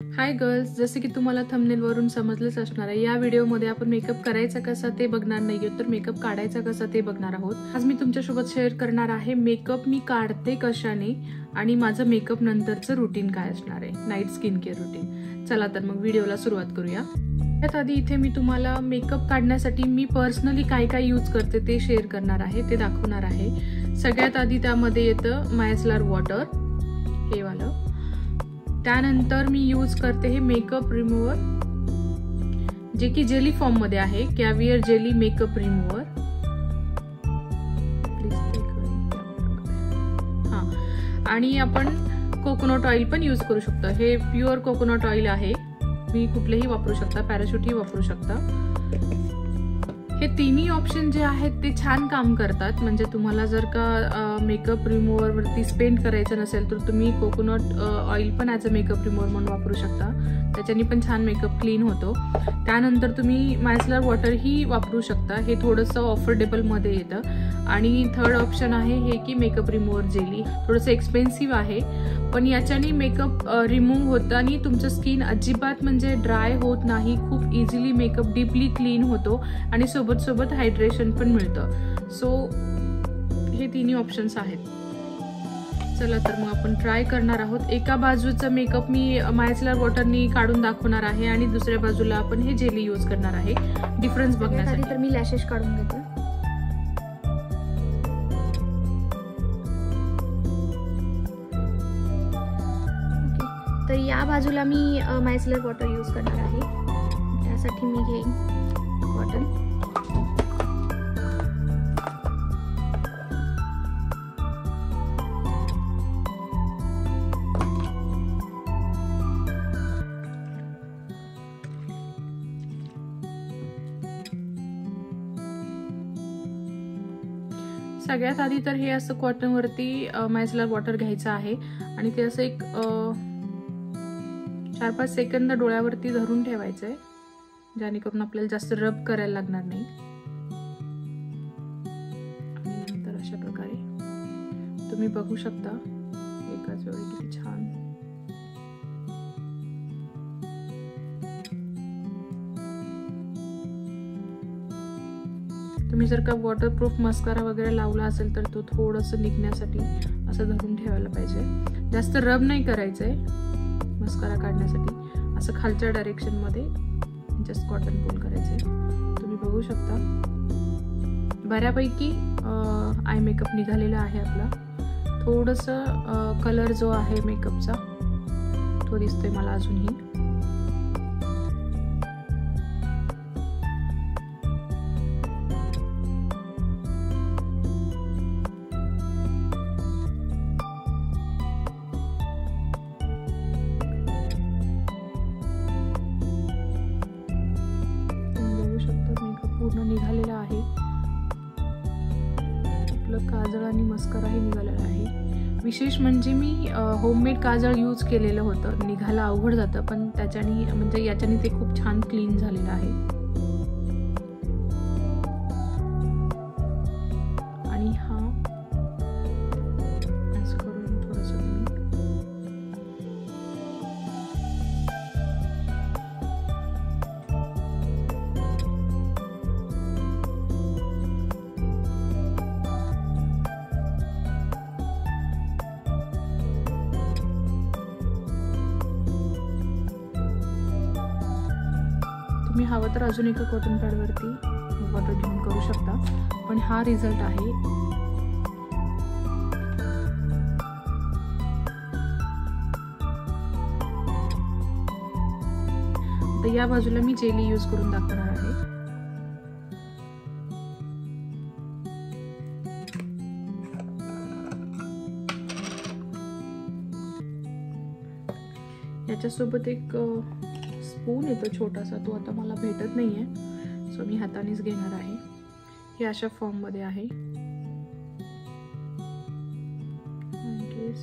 Hi girls, जसे की तुम्हाला थंबनेलवरून समजलंच असणार आहे, या व्हिडिओमध्ये आपण मेकअप करायचा कसा ते बघणार नाहीये, तर मेकअप काढायचा कसा ते बघणार आहोत. आज मी तुमच्यासोबत शेअर करणार आहे मेकअप मी काढते कशाने आणि माझं मेकअप नंतरचं रुटीन काय असणार आहे, नाईट स्किन केअर रुटीन. चला तर मग व्हिडिओला सुरुवात करूया. त्यात आधी इथे मी तुम्हाला मेकअप काढण्यासाठी मी पर्सनली काय काय यूज करते ते शेअर करणार आहे, ते दाखवणार आहे. सगळ्यात आधी त्यामध्ये येतं मायसलर वॉटर, हे वालं. त्यानंतर मी यूज करते हे मेकअप रिमूव्हर, जे की जेली फॉर्म मध्ये आहे, कॅव्हियर जेली मेकअप रिमूव्हर. हा, आणि आपण कोकोनट ऑइल पण यूज करू शकतो. हे प्युअर कोकोनट ऑइल आहे, मी कुठलेही वापरू शकता, पॅराशूटही वापरू शकता. हे तिन्ही ऑप्शन जे आहेत ते छान काम करतात. म्हणजे तुम्हाला जर का मेकअप रिमूव्हर वरती स्पेंड करायचं नसेल तर तुम्ही कोकोनट ऑइल पण ॲज अ मेकअप रिमूव्हर म्हणून वापरू शकता, त्याच्यानी पण छान मेकअप क्लीन होतो. त्यानंतर तुम्ही मायसलर वॉटर ही वापरू शकता, हे थोडंसं अफोर्डेबलमध्ये येतं. आणि थर्ड ऑप्शन आहे हे की मेकअप रिमूव्हर जेली, थोडंसं एक्सपेन्सिव्ह आहे, पण याच्याने मेकअप रिमूव्ह होतं आणि तुमचं स्किन अजिबात म्हणजे ड्राय होत नाही. खूप इझिली मेकअप डीपली क्लीन होतो आणि सोबत सोबत हायड्रेशन पण मिळतं. सो हे तिन्ही ऑप्शन्स आहेत. चला तर मग आपण ट्राय करणार आहोत. एका बाजूचा मेकअप मी मायसलर वॉटरनी काढून दाखवणार आहे आणि दुसऱ्या बाजूला आपण हे जेली यूज करणार आहे, डिफरन्स बघण्यासाठी. तर मी लॅशेस काढून घेते. तर या बाजूला मी मायसलर वॉटर यूज करणार आहे. त्यासाठी मी घेईन कॉटन. सगळ्यात आधी तर हे असं कॉटन वरती मायसलर वॉटर घ्यायचं आहे आणि ते असं एक 4-5 सेकंद डोळ्यावरती धरून ठेवायचंय, जेणेकरून आपल्याला जास्त रब करायला लागणार नाही. आणि नंतर अशा प्रकारे तुम्ही बघू शकता एकाच वेळी किती छान. तुम्ही जर का वॉटरप्रूफ मस्कारा वगैरे लावला असेल तर तो थोडंसं निघण्यासाठी असं धरून ठेवायला पाहिजे. जास्त रब नाही करायचंय मस्कारा काढण्यासाठी. असं खालच्या डायरेक्शन मध्ये जस्ट कॉटन पुल करायचंय. तुम्ही बघू शकता बऱ्यापैकी आय मेकअप निघालेला आहे आपला. थोडंसं कलर जो आहे मेकअपचा तो दिसतोय मला अजूनही. पूर्ण निघालेला आहे. आपलं काजळ आणि मस्कराही निघालेला आहे. विशेष म्हणजे मी होममेड काजळ यूज केलेलं होतं. निघायला अवघड जातं, पण त्याच्यानी म्हणजे याच्याने ते खूप छान क्लीन झालेलं आहे. आणि हा असं करून थोडंसं तुम्ही हवं तर अजून एका कॉटन पॅडवरती वॉटर घेऊन करू शकता, पण हा रिझल्ट आहे. तर या बाजूला मी जेली यूज करून दाखवणार आहे. याच्यासोबत एक स्पून येतो छोटासा, तो आता मला भेटत नाहीये, सो मी हातानेच घेणार आहे. हे अशा फॉर्म मध्ये आहे.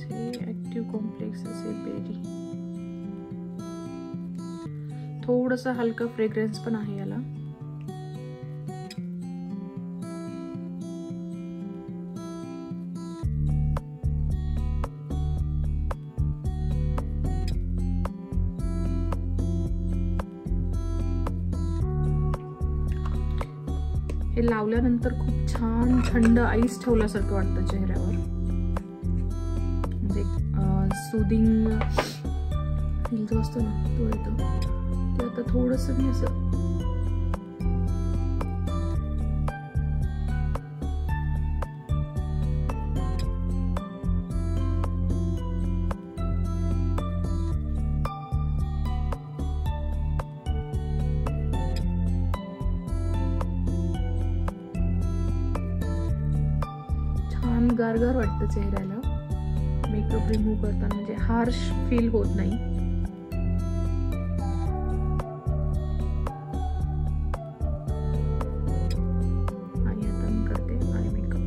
हे ऍक्टिव्ह कॉम्प्लेक्स असे बेरी, थोडंसं हलका फ्रेग्रन्स पण आहे याला. हे लावल्यानंतर खूप छान थंड आईस ठेवल्यासारखं वाटतं चेहऱ्यावर, म्हणजे सुदिंग फील जो असतो ना तो येतो. ते आता थोडंसं मी असं गारगार वाटतं चेहऱ्याला मेकअप रिमूव्ह करताना, म्हणजे हार्श फील होत नाही. आणि आता मी करते आय मेकअप.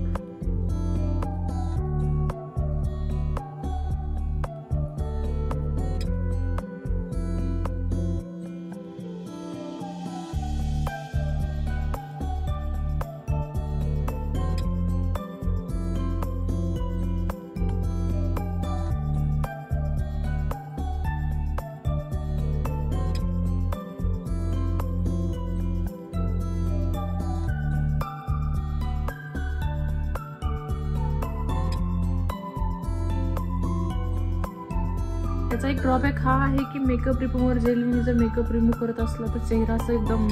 त्याचा एक ड्रॉबॅक हा आहे की मेकअप रिमूव्हर जेलने जर मेकअप रिमूव्ह करत असला तर चेहरा असं एकदम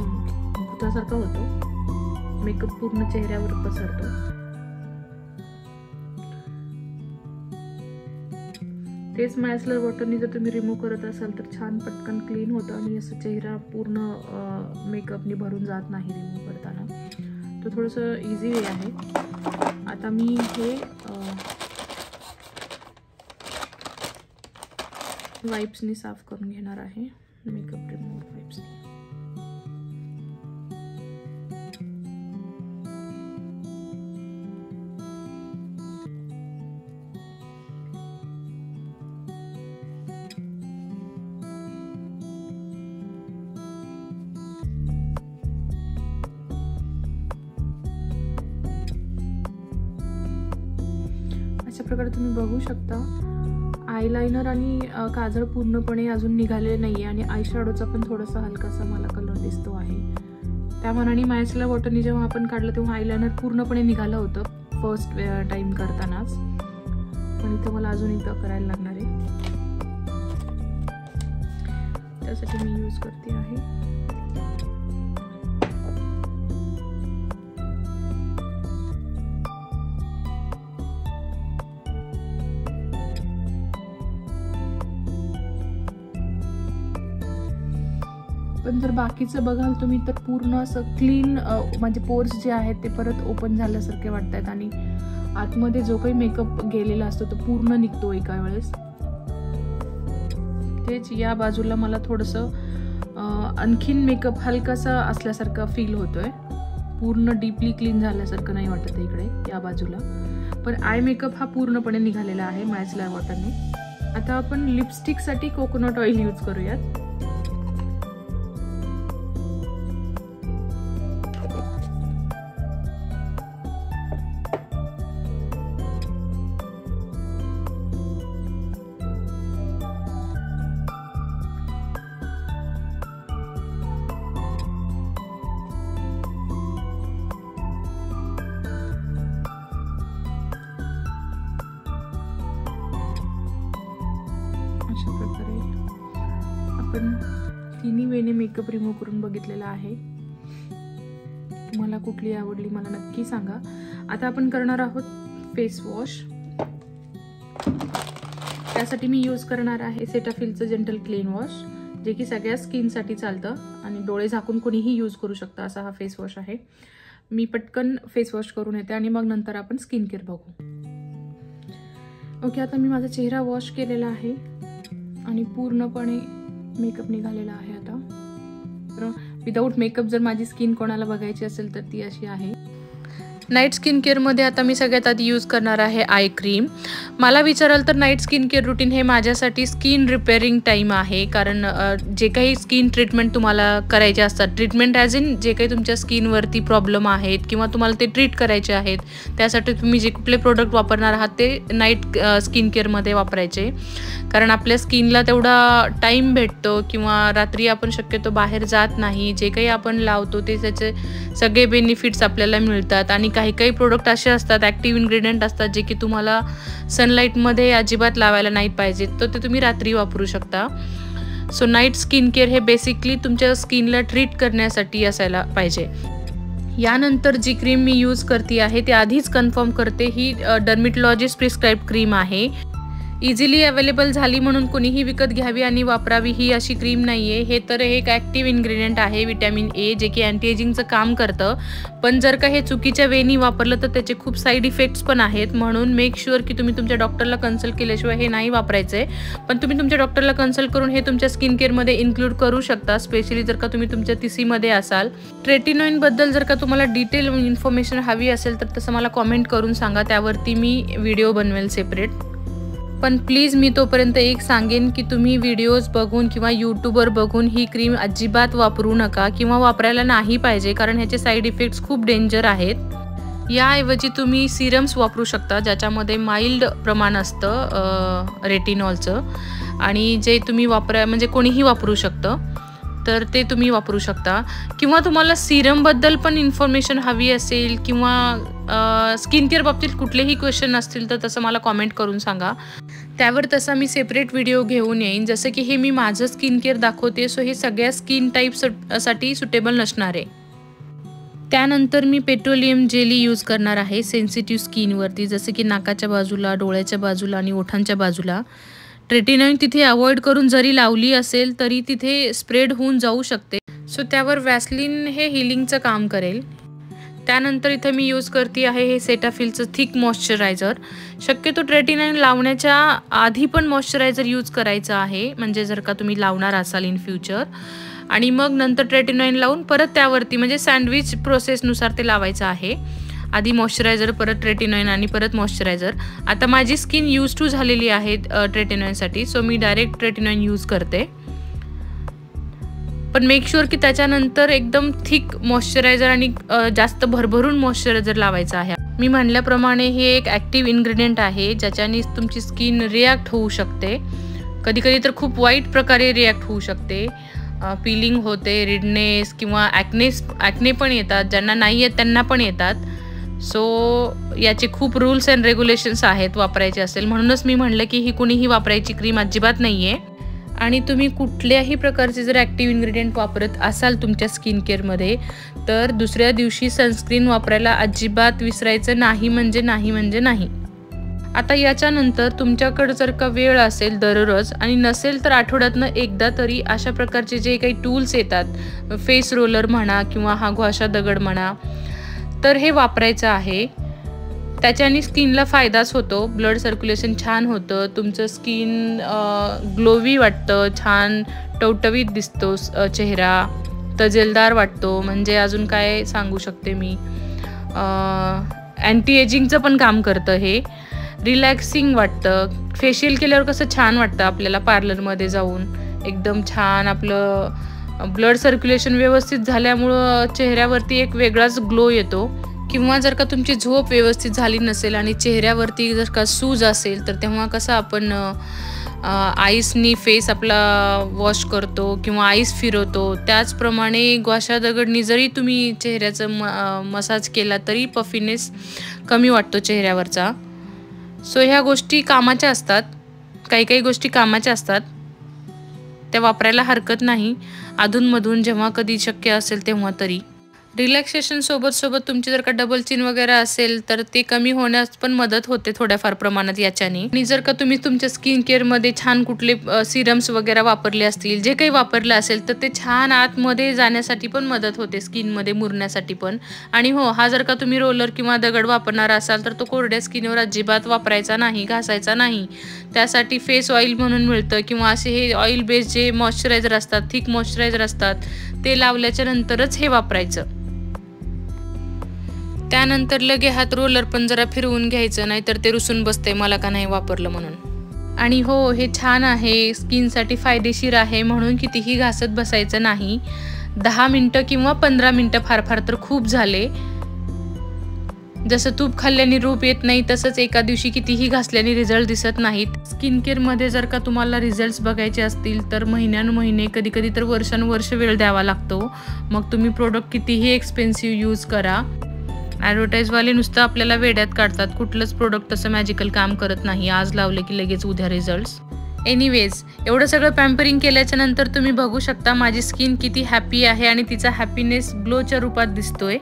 भुतासारखा होतो, मेकअप पूर्ण चेहऱ्यावर पसरतो. तेच मायसलर वॉटरनी जर तुम्ही रिमूव्ह करत असाल तर छान पटकन क्लीन होतं आणि असं चेहरा पूर्ण मेकअपनी भरून जात नाही रिमूव्ह करताना. तो थोडंसं इझी वे आहे. आता मी हे वाइप्सनी साफ करून घेणार आहे, मेकअप रिमूव्हर वाइप्सनी. अशा प्रकारे तुम्ही बघू शकता आयलाइनर आणि काजळ पूर्णपणे अजून निघालेले नाहीये आणि आय शॅडोचा पण थोडासा हलकासा मला कलर दिसतो आहे. त्या मनाने मायसलर वॉटरनी जेव्हा आपण काढलं तेव्हा आयलाइनर पूर्णपणे निघालं होतं फर्स्ट टाइम करतानाच, पण इथं मला अजून एकदा करायला लागणार आहे. त्यासाठी मी यूज करते आहे पण जर बाकीचं बघाल तुम्ही तर पूर्ण असं क्लीन म्हणजे पोर्स जे आहेत ते परत ओपन झाल्यासारखे वाटत आहेत आणि आतमध्ये जो काही मेकअप गेलेला असतो तो पूर्ण निघतो एका वेळेस. तेच या बाजूला मला थोडंसं आणखीन मेकअप हलकासा असल्यासारखं फील होतोय, पूर्ण डीपली क्लीन झाल्यासारखं नाही वाटत इकडे या बाजूला. पण आय मेकअप हा पूर्णपणे निघालेला आहे मायसलर वॉटरने. आता आपण लिपस्टिकसाठी कोकोनट ऑइल यूज करूयात. अशा प्रकारे आपण तिन्ही वेने मेकअप रिमूव्ह करून बघितलेला आहे. तुम्हाला कुठली आवडली मला नक्की सांगा. आता आपण करणार आहोत फेस वॉश. त्यासाठी मी यूज करणार आहे सेटाफिलचं जेंटल क्लीन वॉश, जे की सगळ्या स्किनसाठी चालतं आणि डोळे झाकून कोणीही यूज करू शकतं असा हा फेस वॉश आहे. मी पटकन फेस वॉश करून येते आणि मग नंतर आपण स्किन केअर बघू. ओके, आता मी माझा चेहरा वॉश केलेला आहे आणि पूर्णपणे मेकअप निघालेला आहे. आता तर विदाऊट मेकअप जर माझी स्किन कोणाला बघायची असेल तर ती अशी आहे. नाईट स्किन केअरमध्ये आता मी सगळ्यात आधी यूज करणार आहे आय क्रीम. मला विचाराल तर नाईट स्किन केअर रुटीन हे माझ्यासाठी स्किन रिपेअरिंग टाईम आहे. कारण जे काही स्किन ट्रीटमेंट तुम्हाला करायचे असतात, ट्रीटमेंट ॲज इन जे काही तुमच्या स्किनवरती प्रॉब्लेम आहेत किंवा तुम्हाला ते ट्रीट करायचे आहेत, त्यासाठी तुम्ही जे कुठले प्रोडक्ट वापरणार आहात ते नाईट स्किन केअरमध्ये वापरायचे. कारण आपल्या स्किनला तेवढा टाईम भेटतो किंवा रात्री आपण शक्यतो बाहेर जात नाही. जे काही आपण लावतो ते त्याचे सगळे बेनिफिट्स आपल्याला मिळतात. आणि काही काही प्रोडक्ट असे असतात, ॲक्टिव्ह इन्ग्रेडियंट असतात, जे की तुम्हाला सनलाईटमध्ये अजिबात लावायला नाही पाहिजेत, तर ते तुम्ही रात्री वापरू शकता. सो नाईट स्किन केअर हे बेसिकली तुमच्या स्किनला ट्रीट करण्यासाठी असायला पाहिजे. यानंतर जी क्रीम मी यूज करते आहे ते आधीच कन्फर्म करते, ही डर्मेटॉलॉजिस्ट प्रिस्क्राईब क्रीम आहे. इझिली अवेलेबल झाली म्हणून कोणीही विकत घ्यावी आणि वापरावी ही अशी क्रीम नाही आहे. हे तर एक ॲक्टिव्ह इन्ग्रेडियंट आहे विटॅमिन ए, जे की अँटी एजिंगचं काम करतं. पण जर का हे चुकीच्या वेनी वापरलं तर त्याचे खूप साईड इफेक्ट्स पण आहेत. म्हणून मेक शुअर की तुम्ही तुमच्या डॉक्टरला कन्सल्ट केल्याशिवाय हे नाही वापरायचं आहे. पण तुम्ही तुमच्या डॉक्टरला कन्सल्ट करून हे तुमच्या स्किन केअरमध्ये इन्क्लूड करू शकता, स्पेशली जर का तुम्ही तुमच्या तिसीमध्ये असाल. ट्रेटिनॉइनबद्दल जर का तुम्हाला डिटेल इन्फॉर्मेशन हवी असेल तर तसं मला कॉमेंट करून सांगा, त्यावरती मी व्हिडिओ बनवेल सेपरेट. पण प्लीज मी तोपर्यंत एक सांगेन की तुम्ही व्हिडिओज बघून किंवा यूट्यूबवर बघून ही क्रीम अजिबात वापरू नका किंवा वापरायला नाही पाहिजे, कारण ह्याचे साईड इफेक्ट्स खूप डेंजर आहेत. याऐवजी तुम्ही सिरम्स वापरू शकता, ज्याच्यामध्ये माइल्ड प्रमाण असतं रेटिनॉलचं, आणि जे तुम्ही म्हणजे कोणीही वापरू शकतं, तर ते तुम्ही वापरू शकता. किंवा तुम्हाला सिरमबद्दल पण इन्फॉर्मेशन हवी असेल किंवा स्किन केअर बाबतीत कुठलेही क्वेश्चन असतील तर तसं मला कॉमेंट करून सांगा, त्यावर तसा मी सेपरेट व्हिडिओ घेऊन येईन. जसं की हे मी माझं स्किन केअर दाखवते, सो हे सगळ्या स्किन टाईपसाठी सुटेबल नसणार आहे. त्यानंतर मी पेट्रोलियम जेली यूज करणार आहे सेन्सिटिव्ह स्किनवरती, जसं की नाकाच्या बाजूला, डोळ्याच्या बाजूला आणि ओठांच्या बाजूला. ट्रेटिनॉइन तिथे अवॉइड करून जरी लावली असेल तरी तिथे स्प्रेड होऊन जाऊ शकते, सो त्यावर वॅसलिन हे हिलिंगचं काम करेल. त्यानंतर इथं मी यूज करते आहे हे सेटाफिलचं थिक मॉइश्चरायझर. शक्यतो ट्रेटिनॉइन लावण्याच्या आधी पण मॉइश्चरायझर यूज करायचं आहे, म्हणजे जर का तुम्ही लावणार असाल इन फ्युचर, आणि मग नंतर ट्रेटिनॉइन लावून परत त्यावरती म्हणजे सँडविच प्रोसेसनुसार ते लावायचं आहे. आधी मॉइश्चरायझर, परत ट्रेटिनॉइन आणि परत मॉइश्चरायझर. आता माझी स्किन यूज टू झालेली आहे ट्रेटिनॉइनसाठी, सो मी डायरेक्ट ट्रेटिनॉइन यूज करते. पण मेक शुअर की त्याच्यानंतर एकदम थिक मॉइश्चरायझर आणि जास्त भरभरून मॉइश्चरायझर लावायचं आहे. मी म्हणल्याप्रमाणे हे एक ॲक्टिव्ह इन्ग्रेडियंट आहे, ज्याच्याने तुमची स्किन रिॲक्ट होऊ शकते. कधीकधी तर खूप वाईट प्रकारे रिॲक्ट होऊ शकते. पिलिंग होते, रेडनेस किंवा ॲक्ने पण येतात. ज्यांना नाही आहेत त्यांना पण येतात. सो याचे खूप रूल्स अँड रेग्युलेशन्स आहेत वापरायचे असेल. म्हणूनच मी म्हणलं की ही कुणीही वापरायची क्रीम अजिबात नाही आहे. आणि तुम्ही कुठल्याही प्रकारचे जर ॲक्टिव्ह इन्ग्रेडियंट वापरत असाल तुमच्या स्किन केअरमध्ये, तर दुसऱ्या दिवशी सनस्क्रीन वापरायला अजिबात विसरायचं नाही, म्हणजे नाही. आता याच्यानंतर तुमच्याकडं जर का वेळ असेल दररोज, आणि नसेल तर आठवड्यातनं एकदा तरी अशा प्रकारचे जे काही टूल्स येतात, फेस रोलर म्हणा किंवा हा घ्वाशा दगड म्हणा, तर हे वापरायचं आहे. त्याच्याने स्किनला फायदाच होतो. ब्लड सर्क्युलेशन छान होतं, तुमचं स्किन ग्लोवी वाटतं, छान टवटवीत दिसतो चेहरा, तजेलदार वाटतो. म्हणजे अजून काय सांगू शकते मी, अँटी एजिंगचं पण काम करतं हे. रिलॅक्सिंग वाटतं. फेशियल केल्यावर कसं छान वाटतं आपल्याला पार्लरमध्ये जाऊन, एकदम छान आपलं ब्लड सर्क्युलेशन व्यवस्थित झाल्यामुळं चेहऱ्यावरती एक वेगळाच ग्लो येतो. किंवा जर का तुमची झोप व्यवस्थित झाली नसेल आणि चेहऱ्यावरती जर का सूज असेल, तर तेव्हा कसं आपण आईसनी फेस आपला वॉश करतो किंवा आईस फिरवतो, त्याचप्रमाणे घ्वाशा दगडनी जरी तुम्ही चेहऱ्याचं मसाज केला तरी पफिनेस कमी वाटतो चेहऱ्यावरचा. सो ह्या गोष्टी कामाच्या असतात, काही गोष्टी कामाच्या असतात, त्या वापरायला हरकत नाही अधूनमधून, जेव्हा कधी शक्य असेल तेव्हा तरी. रिलॅक्सेशन सोबत तुमची जर का डबल चिन वगैरे असेल तर ते कमी होण्यास पण मदत होते थोड्याफार प्रमाणात याच्याने. आणि जर का तुम्ही तुमच्या स्किन केअरमध्ये छान कुठले सिरम्स वगैरे वापरले असतील, जे काही वापरलं असेल, तर ते छान आतमध्ये जाण्यासाठी पण मदत होते, स्किनमध्ये मुरण्यासाठी पण. आणि हो, हा जर का तुम्ही रोलर किंवा दगड वापरणार असाल तर तो कोरड्या स्किनवर अजिबात वापरायचा नाही, घासायचा नाही. त्यासाठी फेस ऑइल म्हणून मिळतं, किंवा असे हे ऑइल बेस्ड जे मॉइश्चरायझर असतात, थिक मॉइश्चरायझर असतात, ते लावल्याच्या नंतरच हे वापरायचं. त्यानंतर लगे हात रोलर पण जरा फिरवून घ्यायचं, नाहीतर ते रुसून बसते मला का नाही वापरलं म्हणून. आणि हो, हे छान आहे, स्किनसाठी फायदेशीर आहे, म्हणून कितीही घासत बसायचं नाही. 10 मिनटं किंवा 15 मिनटं फार फार तर खूप झाले. जसं तूप खाल्ल्याने रूप येत नाही, तसंच एका दिवशी कितीही घासल्याने रिझल्ट दिसत नाहीत. स्किन केअरमध्ये जर का तुम्हाला रिझल्ट्स बघायचे असतील तर महिन्यानुमहिने, कधी कधी तर वर्षानुवर्ष वेळ द्यावा लागतो. मग तुम्ही प्रोडक्ट कितीही एक्सपेन्सिव्ह यूज करा. ॲडव्हर्टाईजवाले नुसतं आपल्याला वेड्यात काढतात. कुठलंच प्रोडक्ट तसं मॅजिकल काम करत नाही. आज लावले की लगेच उद्या रिझल्ट्स. एनिवेज, एवढं सगळं पॅम्परिंग केल्याच्या नंतर तुम्ही बघू शकता माझी स्किन किती हॅपी आहे आणि तिचा हॅपीनेस ग्लोच्या रूपात दिसतोय.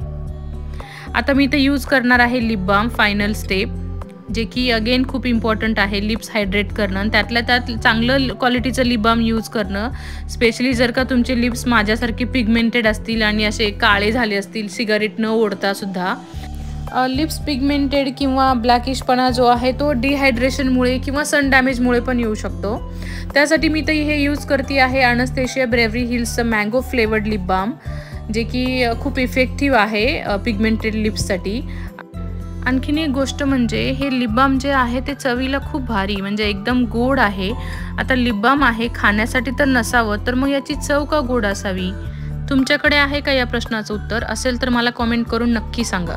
आता मी इथे यूज करणार आहे लिप बाम फायनल स्टेप, जे की अगेन खूप इम्पॉर्टंट आहे लिप्स हायड्रेट करणं आणि त्यातल्या त्यात चांगलं क्वालिटीचं लिप बाम यूज करणं. स्पेशली जर का तुमचे लिप्स माझ्यासारखे पिगमेंटेड असतील आणि असे काळे झाले असतील सिगारेट न ओढता सुद्धा. लिप्स पिगमेंटेड किंवा ब्लॅकिशपणा जो आहे तो डिहायड्रेशनमुळे किंवा सन डॅमेजमुळे पण येऊ शकतो. त्यासाठी मी तर हे यूज करते आहे अनस्थेशिया बेव्हरी हिल्सचं मँगो फ्लेवर्ड लिप बाम, जे की खूप इफेक्टिव्ह आहे पिगमेंटेड लिप्ससाठी. आणखीन एक गोष्ट म्हणजे हे लिप बाम जे आहे ते चवीला खूप भारी, म्हणजे एकदम गोड आहे. आता लिप बाम आहे, खाण्यासाठी तर नसावं, तर मग याची चव का गोड असावी? तुमच्याकडे आहे का या प्रश्नाचं उत्तर? असेल तर मला कॉमेंट करून नक्की सांगा.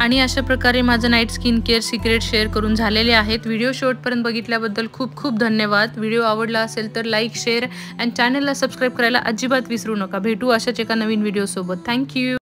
आणि अशा प्रकारे माझं night skin care secret share करून झालेले आहेत. व्हिडिओ शेवटपर्यंत बघितल्याबद्दल खूप खूप धन्यवाद. व्हिडिओ आवडला असेल तर लाईक, शेअर अँड चॅनलला सबस्क्राईब करायला अजिबात विसरू नका. भेटू अशाच एका नवीन व्हिडिओसोबत. थँक्यू.